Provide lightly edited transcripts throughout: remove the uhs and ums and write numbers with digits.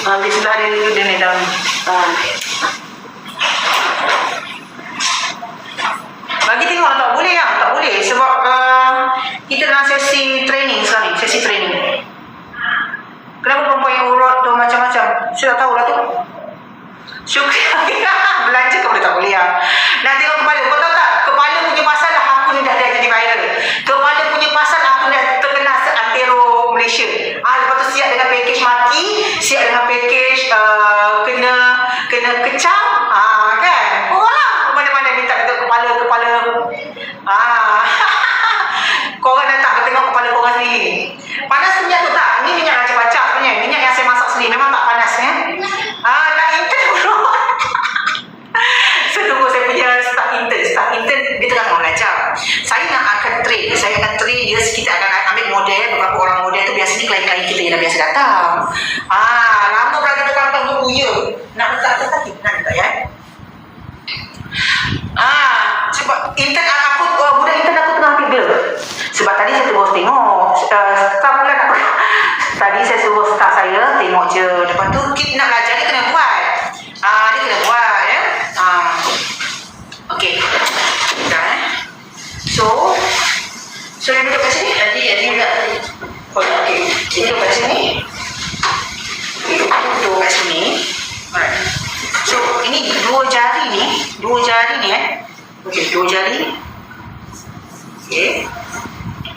Di sebelah dia ni dalam. Bagi tengok tak boleh lah. Tak boleh sebab kita dalam sesi training sekarang ni. Sesi training. Kenapa perempuan yang urut tu macam-macam? Saya tak tahu lah tu. Syukri. Belanja kau boleh tak boleh lah. Nak tengok kepala. Kau tahu tak? Kepala punya pasal lah aku ni dah jadi viral. Kepala punya pasal aku dah terkena antero Malaysia. Lepas tu siap dengan package mati. Siap dengan package kena kecam. Kan? Korang mana-mana minta kepala. Korang datang tengok kepala korang sendiri. Panas minyak tu tak? Ni minyak raja bacak sebenarnya. Minyak yang saya masak sendiri. Memang tak panas nak intern dulu. Saya tunggu saya punya staff intern dia tengah belajar. Saya akan train dia. Kita akan ambil model. Beberapa orang model tu biasanya klien-klien kita yang dah biasa datang. Lama berada dekat tunggu ya. Nak letak nak letak ya. Sebab intern aku budak intern aku tengah ambil glove. Sebab tadi saya terus tengok staff pula nak tadi saya suruh staff saya tengok je. Lepas tu kita nak belajar dia kena buat. Dia kena buat ya. Okey. Dah So dia duduk kat sini. Tadi tak tadi. Okey. Dia duduk kat sini. Duduk kat sini. Alright. So ini dua jari ni Okey, dua jari. Okey.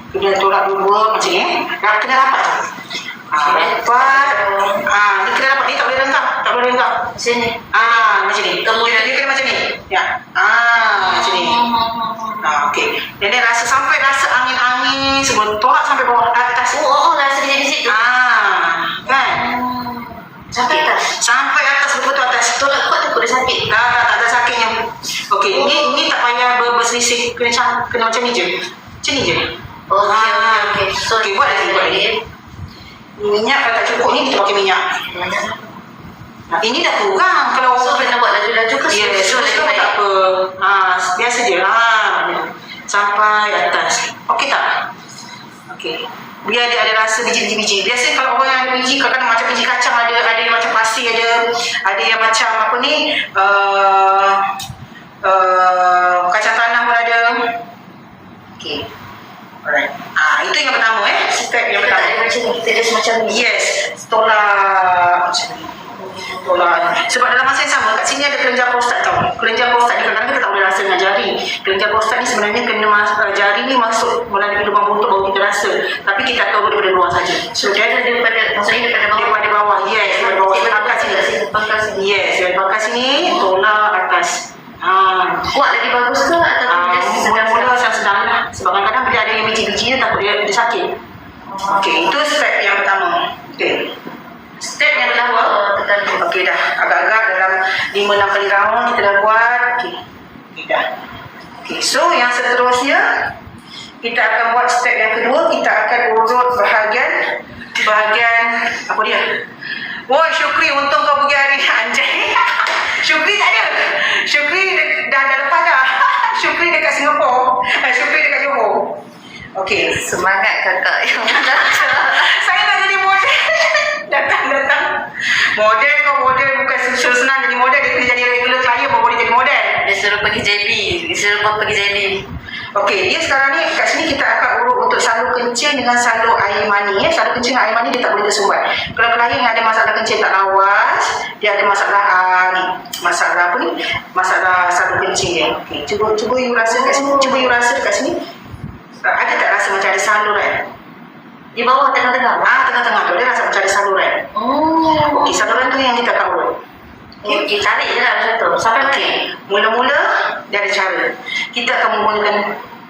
Kena tolak dua-dua macam ni kena rapat tu. Rapat. Ni kena rapat. Ni tak boleh renggang. Sini. Macam ni. Kemudian dia kena macam ni. Ya. Macam ni. Okey. Dan dia sampai rasa angin-angin sebelum tolak sampai bawah atas. Rasa dia di situ. Kan? Sampai atas. Sampai atas, betul atas. Tolak kuat tu dah sakit. Tak ada sakitnya. Okey, ni tak payah berselisih, kena macam ni je. Macam ni je. Okey. So, buat lagi. Minyak kalau tak cukup ni kita pakai minyak. Ini dah kurang kalau kena buat laju-laju ke? so tak apa. Biasa je. Sampai atas. Okey tak? Okey. Biar dia ada rasa biji-biji. Biasanya kalau orang yang ada biji, kadang-kadang macam biji kacang, ada yang macam pasir, ada yang macam apa ni, kacang tanah pun ada. Okey. Alright. Itu yang pertama step yang pertama. Macam ni, kita ada semacam ni. Yes. Tolak macam ni. Sebab dalam masa yang sama kat sini ada kelenjar prostat tau. Kelenjar prostat ni kadang-kadang kita tak boleh rasa dengan jari. Kelenjar prostat ni sebenarnya jari ni masuk melalui lubang buntut baru kita rasa. Tapi kita tahu daripada luar saja. So jari daripada bawah. Daripada bawah. Yes, daripada bawah. Pangkat sini. Yes, dari pangkat sini tolak atas. Kuat lagi bagus ke atau mula-mula sedang lah. Sebab kadang-kadang bila ada yang biji-biji dia takut dia sakit. Okey, itu step yang pertama. Okey. Step yang kedua, okey dah. Agak-agak dalam 5-6 kali round kita dah buat. Okey dah. Okey, so yang seterusnya kita akan buat step yang kedua. Kita akan urut bahagian apa dia? Woi Syukri, untung kau pergi hari anjay. Syukri tak ada. Syukri dah lepas dah. Syukri dekat Singapura. Syukri dekat Johor. Okey, semangat kakak yang saya nak jadi model. Datang. Model bukan senang jadi model. Dia kena jadi regular client baru boleh jadi model. Dia suruh pergi JB. Okey, dia sekarang ni kat sini kita akan urut untuk salur kencing dengan salur air mani. Salur kencing dan air mani dia tak boleh tersumbat. Kalau klien yang ada masalah kencing tak lawas, dia ada masalah masalah salur kencing dia. Okey, cuba you rasa kat sini. Dekat sini. Ada tak rasa macam ada saluran? Di bawah tengah-tengah. Tengah-tengah tu dia rasa macam ada saluran. Okey, saluran tu yang kita akan urut. Okey, tarik je lah macam tu. Sampai mana? Mula-mula dia ada cara. Kita akan menggunakan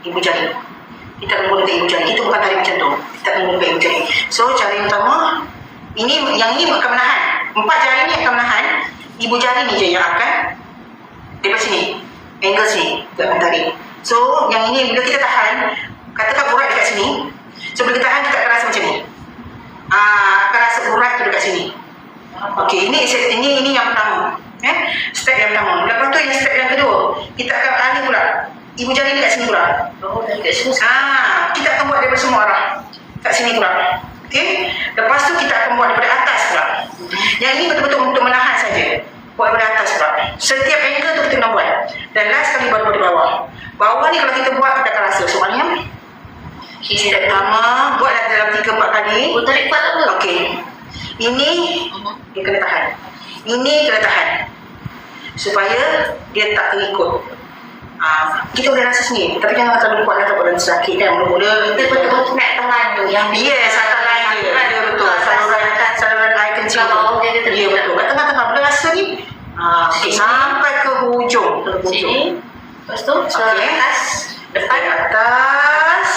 ibu jari. Itu bukan tarik macam tu. Kita akan menggunakan ibu jari. So, cara yang pertama, yang ini akan menahan. 4 jari ni akan menahan. Ibu jari ni je yang akan daripada sini. Angle sini. Kita akan tarik. So, yang ini bila kita tahan, katakan urat dekat sini. So, bila kita tahan, kita akan rasa macam ni. Akan rasa urat tu dekat sini. Okey, ini yang pertama. Step yang pertama. Lepas tu yang step yang kedua, kita akan alih pula. Ibu jari dekat sini pula. Dekat sini. Kita akan buat daripada semua arah. Kat sini pula. Okey. Lepas tu kita akan buat daripada atas pula. Yang ini betul-betul untuk menahan saja. Buat daripada atas pula. Setiap angle tu kita nak buat. Dan last kali baru di bawah. Bawah ni kalau kita buat, kita akan rasa. Soalnya, step pertama, buatlah dalam 3-4 kali. Tarik kuat tak apa? Okey. Ini, dia kena tahan. Ini kena tahan. Supaya dia tak terikut. Kita boleh rasa sendiri. Tapi jangan terlalu kuat, takut orang sakit kan. Mula-mula Kita betul-betul nak tangan tu. Yang yes, tangan dia. Dia betul. Saluran air kencing. Kalau dia Ya betul. Kat tengah-tengah boleh rasa ni. Okay, sampai ke hujung. Sini. Lepas tu, Okey. atas. Depan. Atas.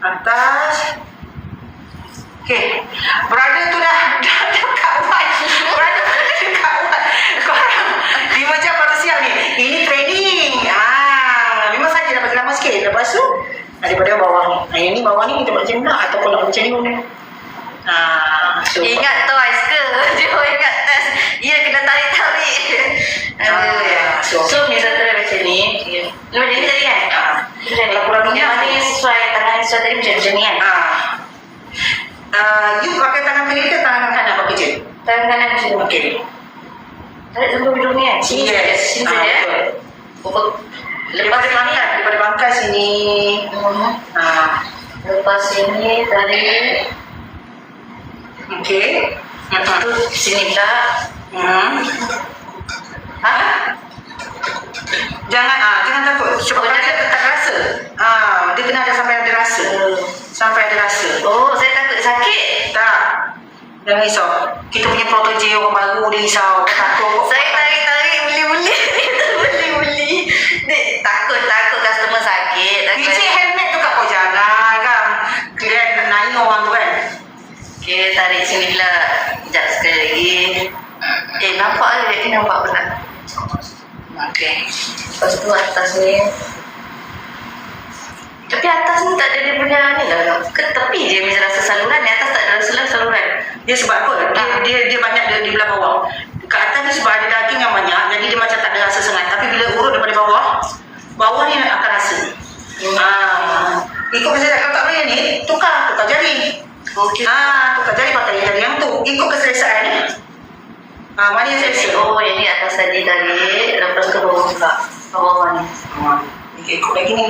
Atas. Okey. Berada tu dah kawan. Berada kawan. Korang 5 jam baru siap ni. Ini training. Memang saja dapat lama sikit. Lepas tu daripada bawah ni. Yang ni bawah ni kita buat macam nak ataupun nak macam ni pun. So, Ingat twice ke? Dia ingat test. Ya, kena tarik-tarik. So, misalnya macam ni. Macam ni tadi kan? Kalau kurang minyak, Yang ni sesuai tangan sesuai tadi macam ni kan? you pakai tangan kiri ke tangan kanan buat kerja? Tangan kanan macam ni. Okey. Tarik sampai hujung ni kan? Sini saja. Sini saja. Lepas daripada bangkai sini. Lepas sini tarik. Okey. Tu sini pula. Jangan takut. Sebab dia tak rasa. Dia kena ada sampai ada rasa. Sampai ada rasa. Oh, saya takut sakit. Tak. Jangan risau. Kita punya protege orang baru dia risau. Takut. Saya tarik-tarik beli-beli. Beli-beli. Takut customer sakit. Biji helmet tu kat kau jangan kan. Kalian naik orang tu kan. Okay, tarik sini pula. Sekejap sekali lagi. Nampak ke? Nampak pula. Okay. Lepas tu atas ni. Tapi atas ni tak ada dia punya ni lah. Ke tepi je macam rasa saluran. Di atas tak ada rasa saluran. Dia sebab apa? Dia banyak di belah bawah. Kat atas ni sebab ada daging yang banyak. Jadi dia macam tak ada rasa sangat. Tapi bila urut daripada bawah ni akan rasa. Ikut keselesaan. Kalau tak boleh ni, tukar jari. Okay. Tukar jari pakai jari yang tu. Ikut keselesaan ni. Mana yang selesa? Oh, yang ni atas tadi tarik. Lepas tu bawah pula. Bawah ni. Ikut lagi ni.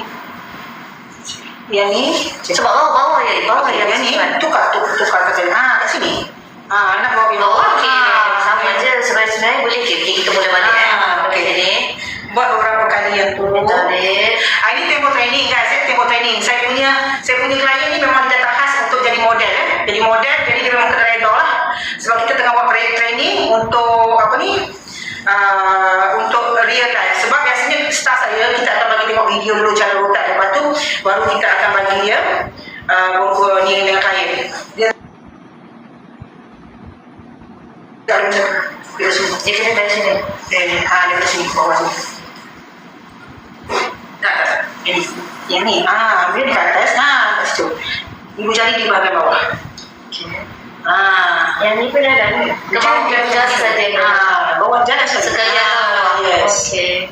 Yang ni. Sebab bawah je. Bawah yang ni. Tukar kat jari. Kat sini. Nak bawa pergi bawah. Okey. Sama je. Sebenarnya boleh ke? Kita boleh balik Okey. ni. Buat beberapa kali yang tu. Tarik. Ini tempo training guys. Tempo training. Saya punya klien ni memang dia tak khas untuk jadi model. Jadi model. Jadi dia memang kena redor lah. Sebab kita tengah buat training untuk apa ni? Untuk real life. Sebab biasanya staff saya kita akan bagi tengok video dulu cara rotak. Lepas tu baru kita akan bagi dia ni dengan klien. Dia Dia kena dari sini. Dari sini ke bawah sini. Tak. Yang ni. Dia di atas. Kat situ. Ibu jari di bahagian bawah. Okay. Yang ni pun ada ni. Ke bawah jelas saja. Bawah jelas saja. Sekali bawah. Yes. Okey.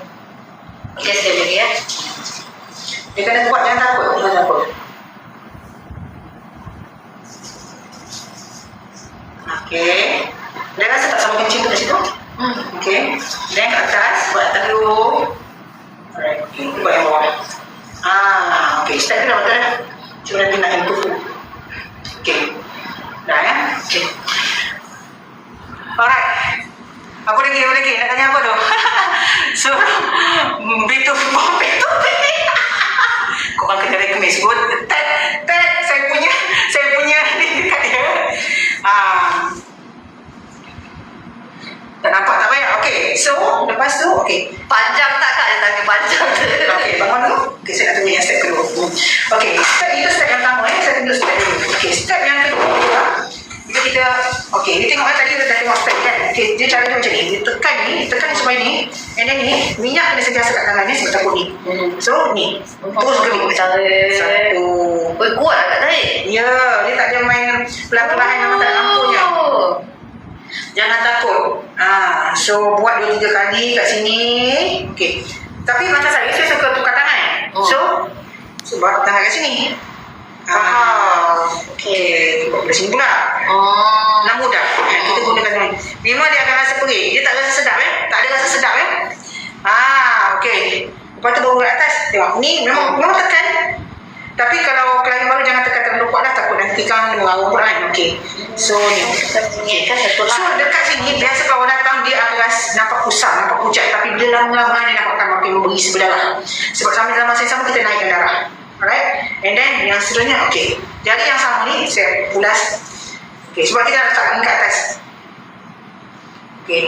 Okey, sekali lagi ya. Dia kena kuat, jangan takut. Okey. Dia rasa tak sama kencing tu kat situ? Okey. Dan kat atas, buat atas dulu. Alright. Ini buat yang bawah. Okey. Start ke dah betul dah? Cuma nanti nak yang tufu. Okey. Dah ya? Okey. Alright. Apa lagi? Nak tanya apa tu? So, betul. Korang kena rekomen sebut. Ted, saya punya ni dekat dia. Tak nampak tak payah. Okey. So, lepas tu, okey. Panjang tak Kak? Dia tanya panjang tu. Okey, bangun dulu. Okey, saya nak tunggu yang step kedua. Okey, step itu step yang pertama saya tunjuk step dulu. Okey, step yang kedua. Bila kita, okey, dia tengok tadi kita dah tengok step kan. Okey, dia cara tu macam ni. Dia tekan ni supaya ni. And then ni, minyak kena sentiasa kat tangan ni sebab takut ni. So, ni. Terus gerik. Satu. Kuat tak tarik? Ya, dia tak ada main perlahan-lahan yang tak lampunya. Jangan takut. So buat 2-3 kali kat sini. Okey. Tapi macam saya suka tukar tangan. So buat tangan kat sini. Okey, dari sini pula. Nak mudah. Kita gunakan ni. Memang dia akan rasa perih. Dia tak rasa sedap tak ada rasa sedap okey. Lepas tu baru ke atas. Tengok ni memang tekan. Tapi kalau klien baru jangan tekan terlalu kuat lah, takut nanti kan mengarung pula kan. Okey. So ni. So dekat sini biasa kalau datang dia akan rasa nampak kusam, nampak pucat, tapi bila lama-lama dia nampakkan makin memberi sebelah. Sebab sambil dalam masa yang sama kita naikkan darah. Alright. And then yang seterusnya okey. Jari yang sama ni saya ulas. Okey, sebab kita letak ni ke atas. Okey.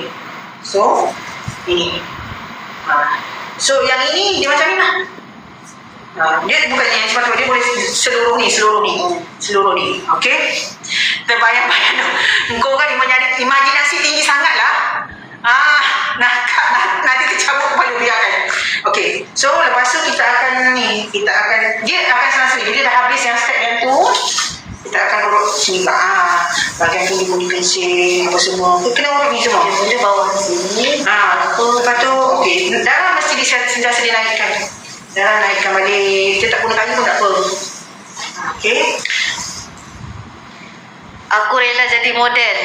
So ini. So yang ini dia macam ni lah. Dia bukannya yang sepatutnya, dia boleh seluruh ni. Okey. Terbayang-bayang tu. Engkau kan imajinasi tinggi sangat lah. Nanti tercabut kepala biarkan. Okey. So lepas tu dia akan senang. Jadi dah habis yang step yang tu, kita akan urut sini lah. Bahagian pundi-pundi pensel apa semua. Kena urut ni semua. Dia bawah sini. Lepas tu okey. Darah mesti sentiasa dinaikkan. Darah naikkan balik. Kita tak guna kayu pun tak apa. Okey. Aku rela jadi model.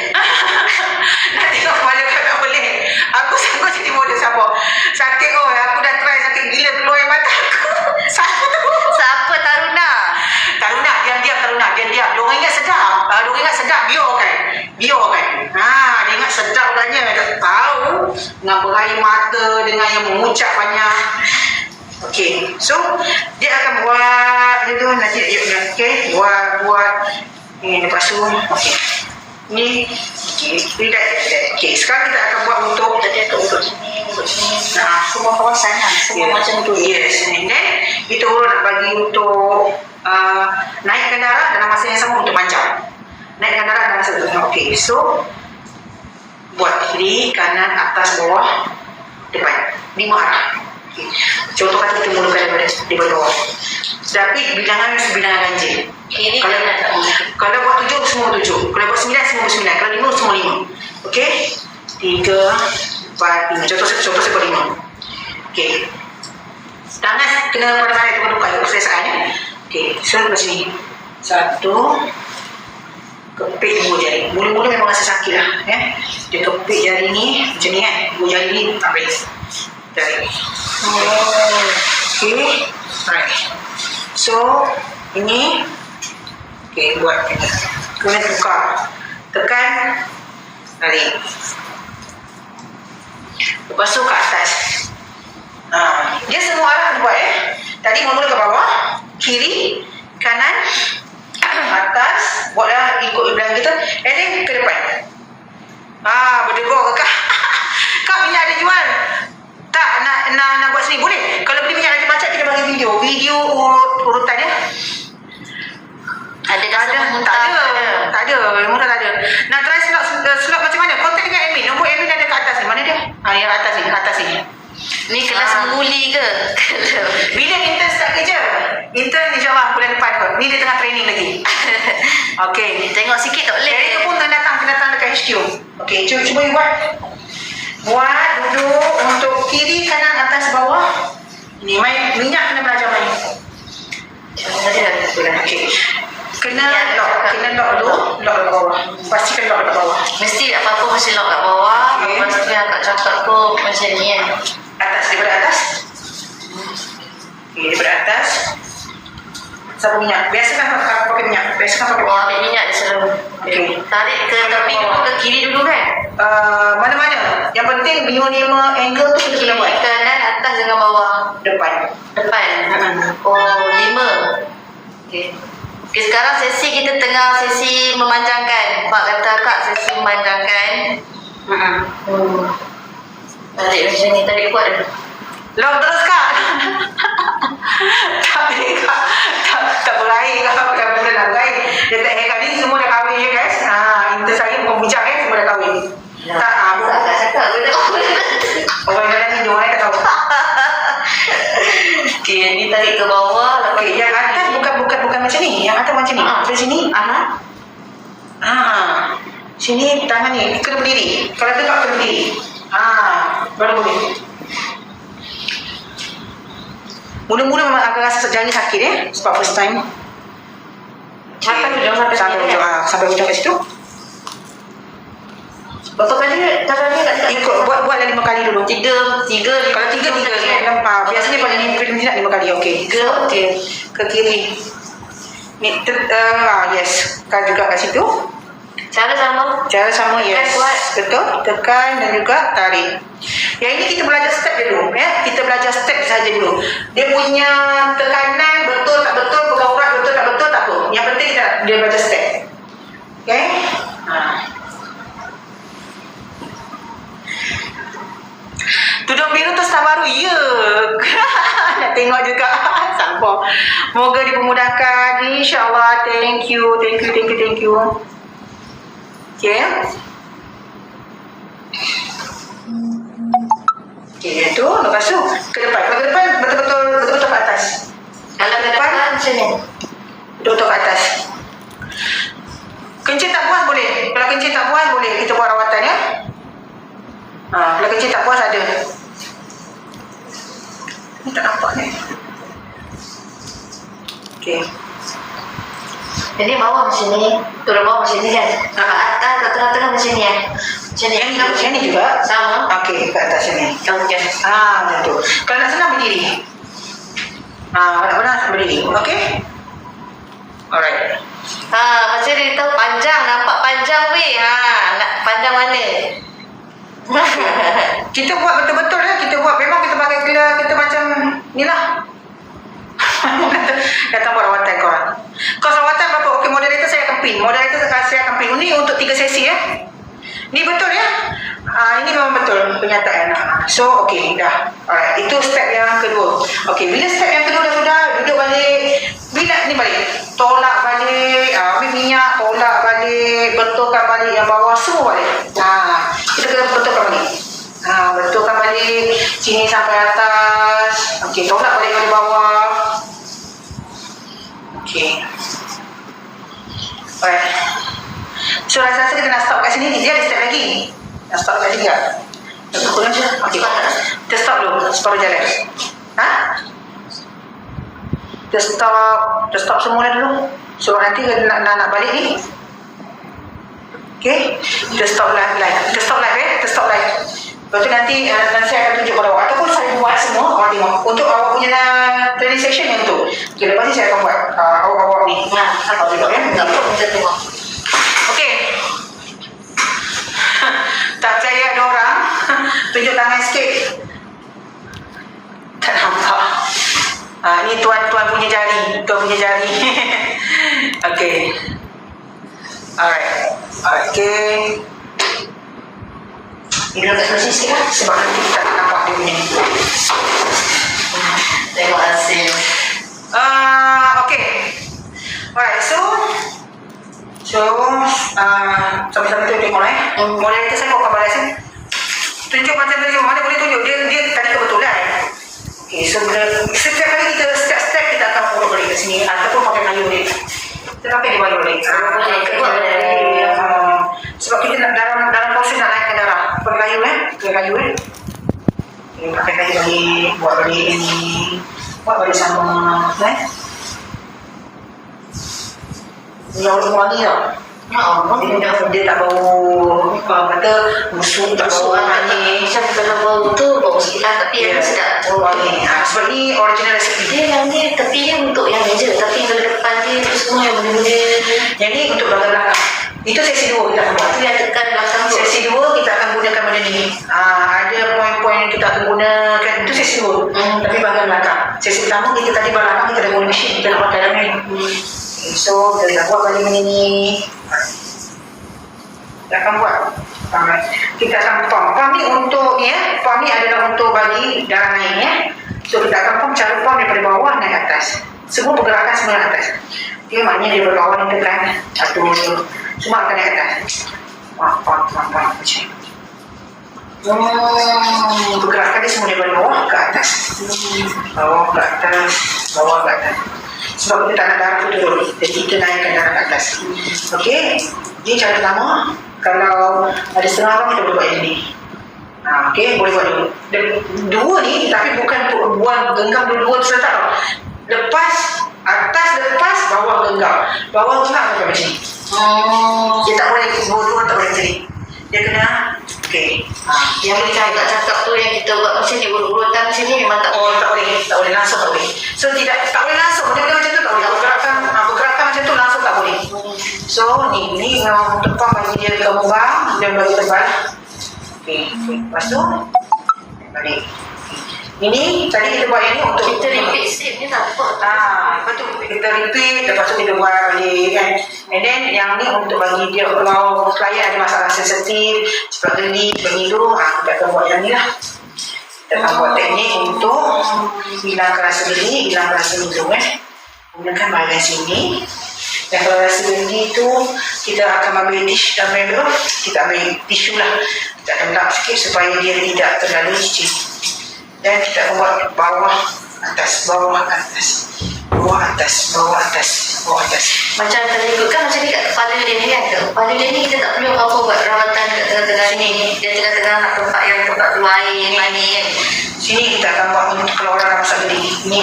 Nak tengok kepala kau tak boleh. Aku sanggup jadi model siapa. Sakit aku dah try sakit gila keluar air mata aku. Siapa tu? Siapa Taruna? Taruna, diam. Diorang ingat sedap. Biarkan. Dia ingat sedap katanya. Tak tahu. Dengan berair mata, dengan yang mengucap banyak. Okey. So, dia akan buat dia tu nanti okey. Buat ini lepas tu. Okey. Ni okey. Okey, sekarang kita akan buat untuk urut sini. Semua kawasan lah. Semua macam tu. Yes. And then kita urut nak bagi untuk naikkan darah dalam masa yang sama untuk panjang. Naikkan darah dalam masa yang sama. Okey. So buat kiri, kanan, atas, bawah, depan. 5 arah. Okay. Contoh kata kita mulakan daripada bawah. Tapi bilangan ganjil. Kiri kalau buat 7 semua 7. Kalau buat 9 semua 9. Kalau 5 semua 5. Okey. 3 4 5. Contoh saya buat 5. Okey. Tangan kena pada mana itu bertukar keselesaan ya. Okey. So lepas sini. 1 kepit 2 jari. Mula-mula memang rasa sakit lah Dia kepit jari ni macam ni 2 jari ni ambil jari. Okey. Right. So ini okey buat kena tukar. Tekan tarik. Lepas tu ke atas. Dia semua arah buat Tadi mula ke bawah, kiri, kanan, atas, buatlah ikut bilangan kita. And then ke depan. Berdegor ke kak? Kak minyak ada jual? Tak nak buat sini boleh. Kalau beli minyak Raja Macam kita bagi video urutan Ada tak ada murah tak ada. Nak try slot macam mana? Kontak dengan admin. Nombor admin ada kat atas ni. Mana dia? Yang atas ni. Ni kelas menguli ke? Bila intern start kerja? Intern insyaAllah bulan depan kot. Ni dia tengah training lagi. Okey. Tengok sikit tak boleh. Dari tu pun kena datang dekat HQ. Okey, cuba you buat. Buat duduk untuk kiri, kanan, atas, bawah. Ni main minyak kena belajar main. Okey. Kena lock dulu. Lock kat bawah. Pastikan lock kat bawah. Mesti apa-apa mesti lock kat bawah. Okay. Lepas tu yang kat cakap tu macam ni Daripada atas. Okey, daripada atas. Sapu minyak. Biasakan pakai minyak. ambil minyak dia selalu. Okey. Tarik ke tepi dulu ke kiri dulu kan? Mana-mana. Yang penting 5 angle tu kita Kiri, kena buat. kanan, atas dengan bawah. Depan. Oh, 5. Okey. Okey, sekarang sesi kita tengah sesi memanjangkan. Pak kata kak sesi memanjangkan. Tarik macam ni, tarik kuat dulu. Lock terus kak. tak berair kak. Bukan nak berair. Dia tak hebat ni semua dah kahwin je guys. Intern saya pembujak semua dah kahwin. Tak, Agak cakap ke tak? orang yang dalam hidup orang tak tahu. Okey, ni tarik ke bawah. Okey, yang atas bukan macam ni. Yang atas macam ni. Dari sini. Sini tangan ni kena berdiri. Kalau tegak kena berdiri. Baru boleh. Mula-mula memang agak rasa jari sakit sebab first time. Sampai hujung, sampai sini, sampai hujung kat situ. Berapa kali tangannya kat dekat? Ikut buatlah 5 kali dulu. Tiga. Kalau 3 biasanya paling minat 5 kali. Okey. Tiga. Okey. Ke kiri. Ni yes. Kan juga kat situ. Cara sama. Yes. Tekan kuat. Betul. Tekan dan juga tarik. Yang ini kita belajar step dulu. Kita belajar step saja dulu. Dia punya tekanan betul tak betul, pegang urat betul tak betul, tak apa. Yang penting dia belajar step. Okey. Tudung biru tu staf baru. Ya. Nak tengok juga. Sabar. Moga dipermudahkan. InsyaAllah. Thank you. Okay. Okay, tu. Lepas tu ke depan. Kalau ke depan betul-betul ke atas. Kalau ke depan macam ni. Betul-betul ke atas. Kencing tak puas boleh. Kalau kencing tak puas boleh kita buat rawatan ya. Kalau kencing tak puas ada. Ni tak nampak ni. Okey. Jadi bawah macam ni, turun bawah macam ni kan. Atas ke tengah-tengah macam ni Macam ni. Yang ni juga sama. Okey, kat atas sini. Okey. Macam tu. Kalau nak senang berdiri. Benar-benar berdiri. Okey. Alright. Macam dia tahu panjang, nampak panjang weh. Nak panjang mana? Kita buat betul-betul ya. Kita buat memang kita pakai gelar kita macam ni lah. Datang buat rawatan korang. Kos rawatan berapa? Okey, moderator saya akan pin. Ini untuk 3 sesi ya. Ni betul ya. Ini memang betul penyataan. So okey dah. Alright, itu step yang kedua. Okey, bila step yang kedua dah sudah, duduk balik. Bila ni balik. Tolak balik, ambil minyak, tolak balik, betulkan balik yang bawah semua balik. Kita kena betulkan balik. Betulkan balik sini sampai atas. Okey, tolak balik dari bawah. Okey. Alright. So rasa kita nak stop kat sini. Dia ada step lagi. Nak stop kat sini tak? Nak kurang je. Okey. Kita stop dulu. Separuh jalan. Kita stop semula dulu. So nanti nak balik ni. Okey. Kita stop live. Kita stop live. Lepas tu nanti saya akan tunjuk pada awak. Ataupun saya buat semua awak tengok. Untuk awak punya training session yang tu. Okay, lepas ni saya akan buat awak-awak ni. Awak tengok ya. Kita tengok. Okey. Tak percaya ada orang. Tunjuk tangan sikit. Tak nampak. Ni tuan punya jari. Okey. Alright. Okey. Ini agak susah sikit lah. Sebab nanti kita tak nampak dia punya ni. Terima kasih. Okay. Alright, so sama-sama tu tengok moderator saya kau kabar saya. Tunjuk mana boleh tunjuk. Dia tadi kebetulan. Okay, so setiap kali kita step kita akan urut balik ke sini ataupun pakai kayu ni. Kita pakai di balik balik. Sebab kita nak dalam proses nak naikkan darah. Pakai kayu Okay, pakai kayu balik, buat balik ini. Buat balik sama Yang wangi tau. Dia tak bau kata busuk, tak bau wangi. Macam kalau bau tu bau sikit lah, tapi yang sedap. Wangi. Sebab ni original recipe. Dia yang ni tepi dia untuk yang ni je, tapi kalau depan dia tu semua yang benda-benda. Yang ni untuk belakang-belakang. Itu sesi 2 kita akan buat. Itu yang tekan belakang tu. Sesi 2 kita akan gunakan benda ni. Ada poin-poin yang kita akan gunakan. Itu sesi 2. Tapi bahagian belakang. Sesi pertama kita tadi belakang kita dah guna mesin. Kita nak buat dalam ni. So kita dah buat balik benda ni. Kita akan buat. Kita akan pump ni untuk ni pump ni adalah untuk bagi darah naik So kita akan pump cara pump daripada bawah naik atas. Semua pergerakan semua naik atas. Dia maknanya daripada bawah ni tekan satu semua akan naik atas. Pump macam pergerakan dia semua daripada bawah ke atas. Bawah ke atas. Sebab kita tak nak darah tu turun. Jadi kita naikkan darah ke atas. Okey. Ini cara pertama. Kalau ada setengah orang kita boleh buat yang ni. Okey, boleh buat dulu. Dan 2 ni tapi bukan buat genggam dua-dua tu tau. Lepas Atas lepas, bawah genggam. Bawah genggam macam ni. Dia tak boleh bodoh, tak boleh jadi. Dia kena, okey. Yang boleh cakap tu yang kita buat macam ni, urut-urutan macam ni memang tak Oh, tak boleh langsung tak boleh. So tak boleh langsung. Dia macam tu tak boleh. Bergerakan macam tu langsung tak boleh. So ni memang tepat bagi dia kembang dan bagi tebal. Okey. Lepas tu balik. Ini tadi kita buat yang ni untuk kita repeat shape ni tak apa. lepas tu kita repeat, lepas tu kita buat balik kan. And then yang ni untuk bagi dia, kalau klien ada masalah sensitif, cepat geli, berniru, kita akan buat yang ni lah. Kita akan buat teknik untuk hilangkan rasa geli, hilangkan rasa niru Gunakan bahagian sini. Dan kalau rasa geli tu, kita akan ambil kita ambil tisu lah. Kita akan lap sikit supaya dia tidak terlalu licin. Dan kita akan buat bawah atas, bawah atas, bawah atas, bawah atas, bawah atas. Macam terikutkan macam ni kat kepala dia ni kan. Kat kepala dia ni kita tak perlu apa buat rawatan kat tengah-tengah ni. Dia tengah-tengah nak tempat yang tempat keluar air yang mani kan. Sini kita akan buat untuk kalau orang rasa geli. Ni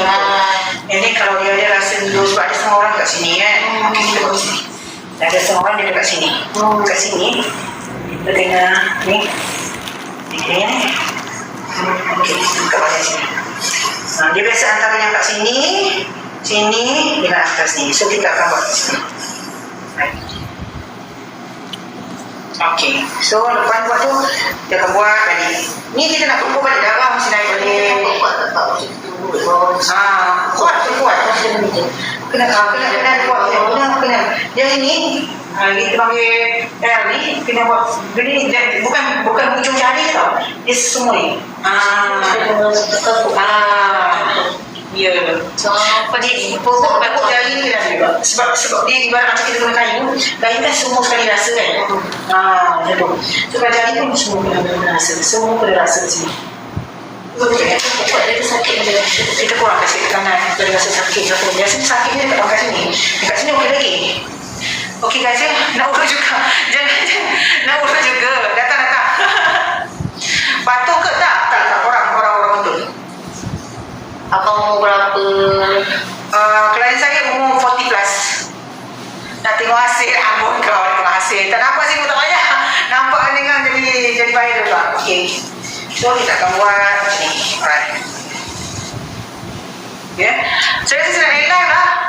ini kalau dia ada rasa niru, sebab ada setengah orang kat sini kan. Okey, kita buat sini. Dan ada setengah orang dia dekat sini. Kat sini kita kena ni. Okey. Okey, kat bahagian sini. Dia biasa antara yang kat sini dengan atas ni. So kita akan buat sini. Okey. So lepas buat tu kita akan buat tadi. Ni kita nak kumpul balik darah mesti naik balik. Kuat. Kena buat. Kena. Yang ini kita panggil L ni kena buat gini, bukan hujung jari tau. Dia semua ni. Ya. Pokok jari ni dah juga. Sebab dia ibarat macam kita guna kayu kan semua sekali rasa kan. Macam tu. Sebab jari pun semua kena rasa. Semua kena rasa di sini. Pokok dia sakit je. Kita kurang kasih ke kanan. Kita rasa sakit. Biasanya sakitnya dekat bawah sini. Dekat sini okey lagi. Okey guys ya. Nak urut juga. Nak urut juga. Datang. Patuh ke tak? Tak. Orang betul. Abang umur berapa? Klien saya umur 40 plus. Nak tengok hasil. Ambon kau tengok hasil. Tak nampak sih, tak payah. Nampak ni kan jadi viral tak? Okey. So kita akan buat macam ni. Alright. Ya. Saya rasa nak elak lah.